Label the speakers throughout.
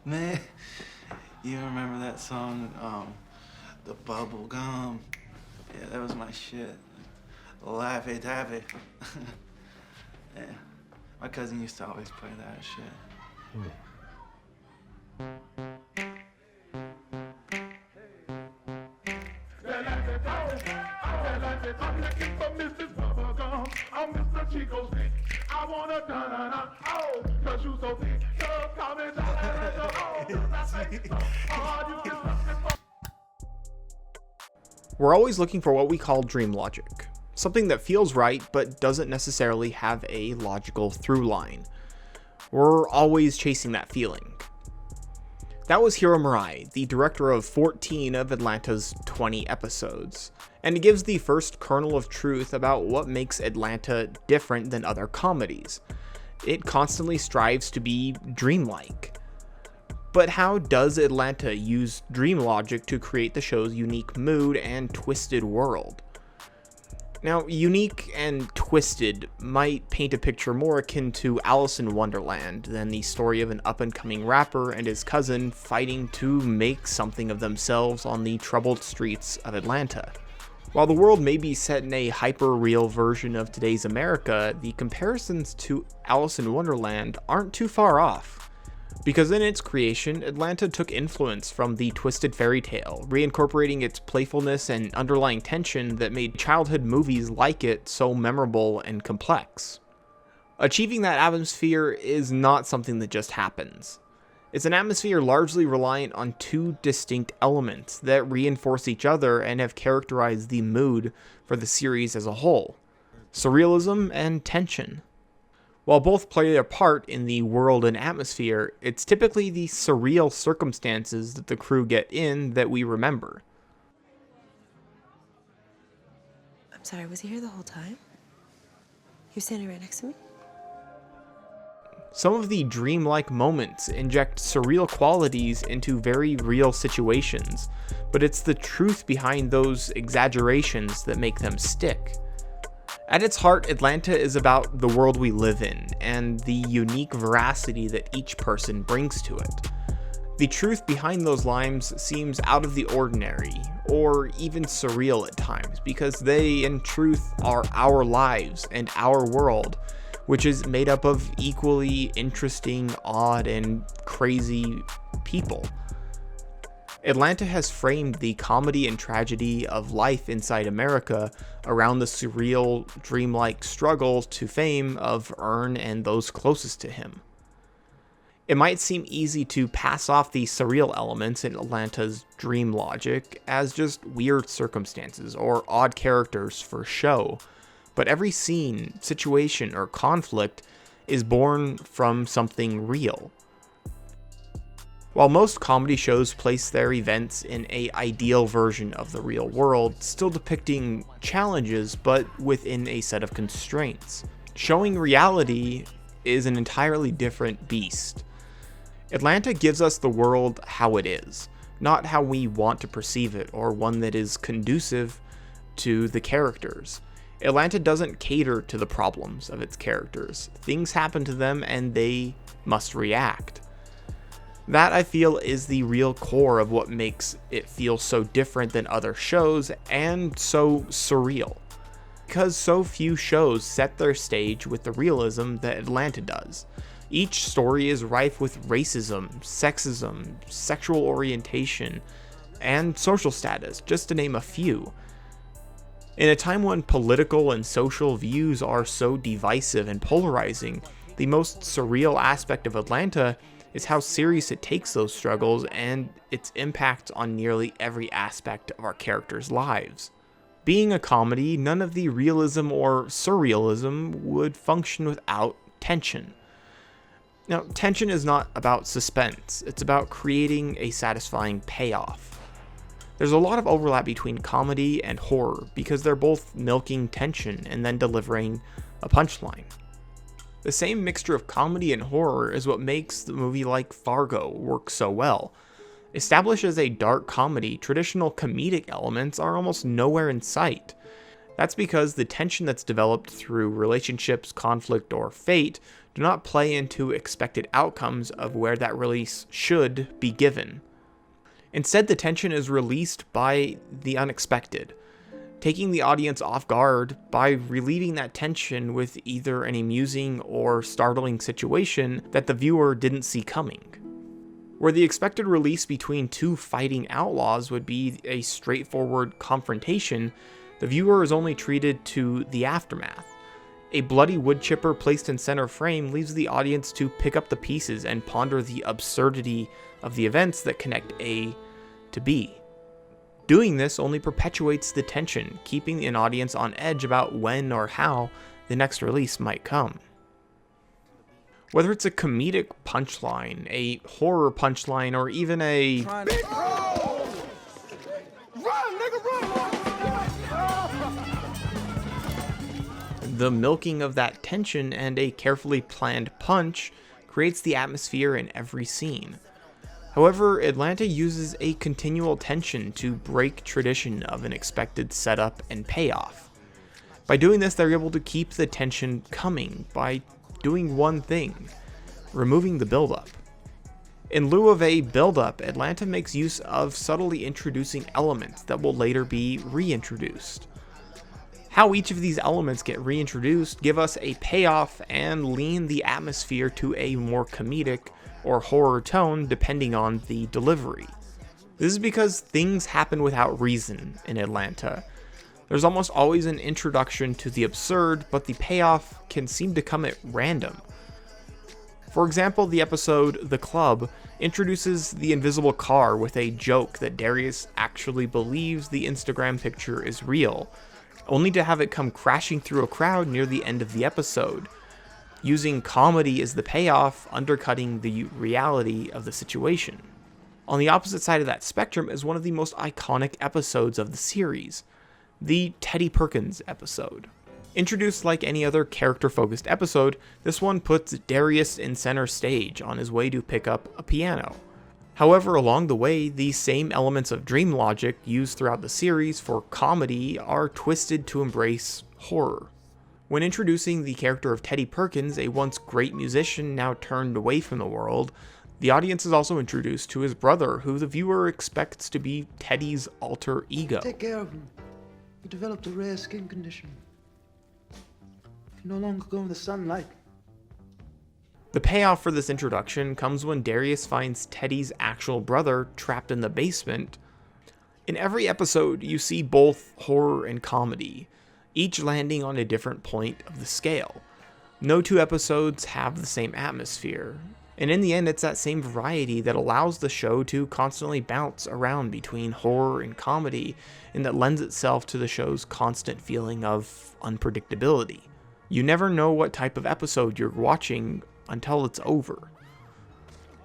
Speaker 1: Man, you remember that song, The Bubble Gum? Yeah, that was my shit. Laffy Taffy. Yeah, my cousin used to always play that shit. I'm looking for Mrs. Bubblegum. I'm Mr. Chico's dick. I wanna da-da-da. Oh, cause you so thick. So call me da-da-da. Oh, cause I say so. Oh, you can suck it for.
Speaker 2: We're always looking for what we call dream logic. Something that feels right, but doesn't necessarily have a logical through line. We're always chasing that feeling. That was Hiro Murai, the director of 14 of Atlanta's 20 episodes, and it gives the first kernel of truth about what makes Atlanta different than other comedies. It constantly strives to be dreamlike. But how does Atlanta use dream logic to create the show's unique mood and twisted world? Now, unique and twisted might paint a picture more akin to Alice in Wonderland than the story of an up-and-coming rapper and his cousin fighting to make something of themselves on the troubled streets of Atlanta. While the world may be set in a hyper-real version of today's America, the comparisons to Alice in Wonderland aren't too far off. Because in its creation, Atlanta took influence from the twisted fairy tale, reincorporating its playfulness and underlying tension that made childhood movies like it so memorable and complex. Achieving that atmosphere is not something that just happens. It's an atmosphere largely reliant on two distinct elements that reinforce each other and have characterized the mood for the series as a whole: surrealism and tension. While both play their part in the world and atmosphere, it's typically the surreal circumstances that the crew get in that we remember.
Speaker 3: I'm sorry, was he here the whole time? He was standing right next to me?
Speaker 2: Some of the dreamlike moments inject surreal qualities into very real situations, but it's the truth behind those exaggerations that make them stick. At its heart, Atlanta is about the world we live in, and the unique veracity that each person brings to it. The truth behind those lines seems out of the ordinary, or even surreal at times, because they, in truth, are our lives and our world, which is made up of equally interesting, odd, and crazy people. Atlanta has framed the comedy and tragedy of life inside America around the surreal, dreamlike struggle to fame of Earn and those closest to him. It might seem easy to pass off the surreal elements in Atlanta's dream logic as just weird circumstances or odd characters for show, but every scene, situation, or conflict is born from something real. While most comedy shows place their events in an ideal version of the real world, still depicting challenges but within a set of constraints, showing reality is an entirely different beast. Atlanta gives us the world how it is, not how we want to perceive it or one that is conducive to the characters. Atlanta doesn't cater to the problems of its characters. Things happen to them and they must react. That, I feel, is the real core of what makes it feel so different than other shows and so surreal. Because so few shows set their stage with the realism that Atlanta does. Each story is rife with racism, sexism, sexual orientation, and social status, just to name a few. In a time when political and social views are so divisive and polarizing, the most surreal aspect of Atlanta is how serious it takes those struggles and its impact on nearly every aspect of our characters' lives. Being a comedy, none of the realism or surrealism would function without tension. Now, tension is not about suspense, it's about creating a satisfying payoff. There's a lot of overlap between comedy and horror because they're both milking tension and then delivering a punchline. The same mixture of comedy and horror is what makes the movie like Fargo work so well. Established as a dark comedy, traditional comedic elements are almost nowhere in sight. That's because the tension that's developed through relationships, conflict, or fate do not play into expected outcomes of where that release should be given. Instead, the tension is released by the unexpected, taking the audience off guard by relieving that tension with either an amusing or startling situation that the viewer didn't see coming. Where the expected release between two fighting outlaws would be a straightforward confrontation, the viewer is only treated to the aftermath. A bloody wood chipper placed in center frame leaves the audience to pick up the pieces and ponder the absurdity of the events that connect A to B. Doing this only perpetuates the tension, keeping an audience on edge about when or how the next release might come. Whether it's a comedic punchline, a horror punchline, or even a the milking of that tension and a carefully planned punch creates the atmosphere in every scene. However, Atlanta uses a continual tension to break tradition of an expected setup and payoff. By doing this, they're able to keep the tension coming by doing one thing: removing the buildup. In lieu of a buildup, Atlanta makes use of subtly introducing elements that will later be reintroduced. How each of these elements get reintroduced give us a payoff and lean the atmosphere to a more comedic or horror tone depending on the delivery. This is because things happen without reason in Atlanta. There's almost always an introduction to the absurd, but the payoff can seem to come at random. For example, the episode The Club introduces the invisible car with a joke that Darius actually believes the Instagram picture is real, only to have it come crashing through a crowd near the end of the episode, using comedy as the payoff, undercutting the reality of the situation. On the opposite side of that spectrum is one of the most iconic episodes of the series, the Teddy Perkins episode. Introduced like any other character-focused episode, this one puts Darius in center stage on his way to pick up a piano. However, along the way, these same elements of dream logic used throughout the series for comedy are twisted to embrace horror. When introducing the character of Teddy Perkins, a once great musician now turned away from the world, the audience is also introduced to his brother, who the viewer expects to be Teddy's alter ego.
Speaker 4: Take care of him. He developed a rare skin condition. He can no longer go in the sunlight.
Speaker 2: The payoff for this introduction comes when Darius finds Teddy's actual brother trapped in the basement. In every episode, you see both horror and comedy, each landing on a different point of the scale. No two episodes have the same atmosphere, and in the end, it's that same variety that allows the show to constantly bounce around between horror and comedy, and that lends itself to the show's constant feeling of unpredictability. You never know what type of episode you're watching until it's over.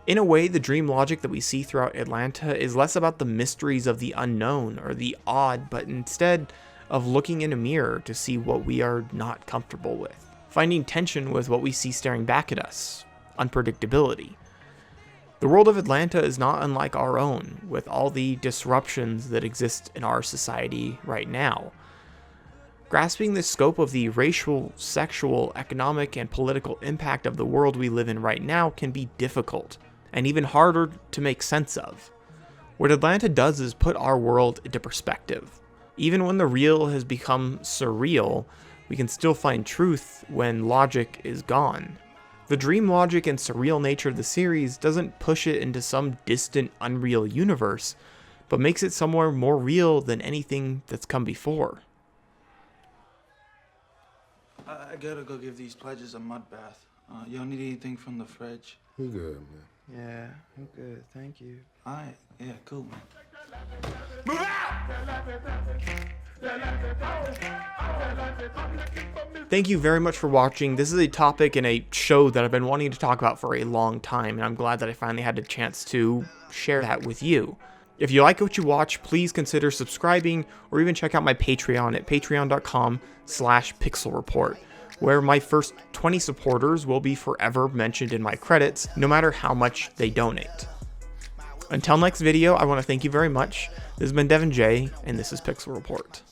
Speaker 2: In a way, the dream logic that we see throughout Atlanta is less about the mysteries of the unknown or the odd, but instead of looking in a mirror to see what we are not comfortable with, finding tension with what we see staring back at us, unpredictability. The world of Atlanta is not unlike our own, with all the disruptions that exist in our society right now. Grasping the scope of the racial, sexual, economic, and political impact of the world we live in right now can be difficult, and even harder to make sense of. What Atlanta does is put our world into perspective. Even when the real has become surreal, we can still find truth when logic is gone. The dream logic and surreal nature of the series doesn't push it into some distant, unreal universe, but makes it somewhere more real than anything that's come before.
Speaker 1: I gotta go give these pledges a mud bath. Y'all need anything from the fridge?
Speaker 5: You good, man?
Speaker 4: Yeah, I'm good. Thank you.
Speaker 1: Alright, yeah, cool, man.
Speaker 6: Move out!
Speaker 2: Thank you very much for watching. This is a topic and a show that I've been wanting to talk about for a long time, and I'm glad that I finally had a chance to share that with you. If you like what you watch, please consider subscribing or even check out my Patreon at patreon.com/pixel.report, where my first 20 supporters will be forever mentioned in my credits, no matter how much they donate. Until next video, I want to thank you very much. This has been Devin J, and this is Pixel Report.